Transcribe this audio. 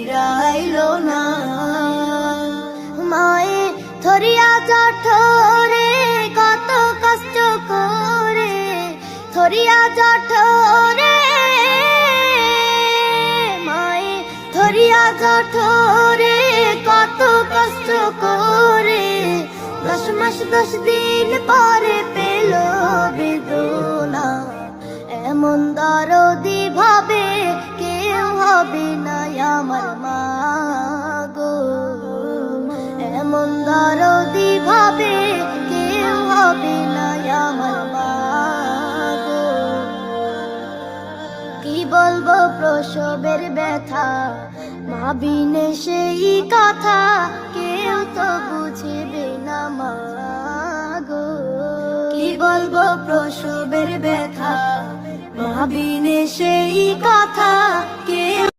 ফিরাইলো না। মায়ে ধরিয়া জঠরে কত কষ্ট করে, ধরিয়া জঠরে মায়ে ধরিয়া জঠরে কত কষ্ট করে, 10 মাস 10 দিন পরে পেল বেদনা। এমন দরদি ভাবে কেউ হবে না আমার মা গো, এমন দরদি ভাবে কেউ হবে না আমার মা গো। কি বলবো প্রসবের ব্যথা, মা বিনে সেই কথা কেউ তো বুঝবে না মা গো। কি বলবো প্রসবের ব্যথা, মা বিনে সেই কথা কেউ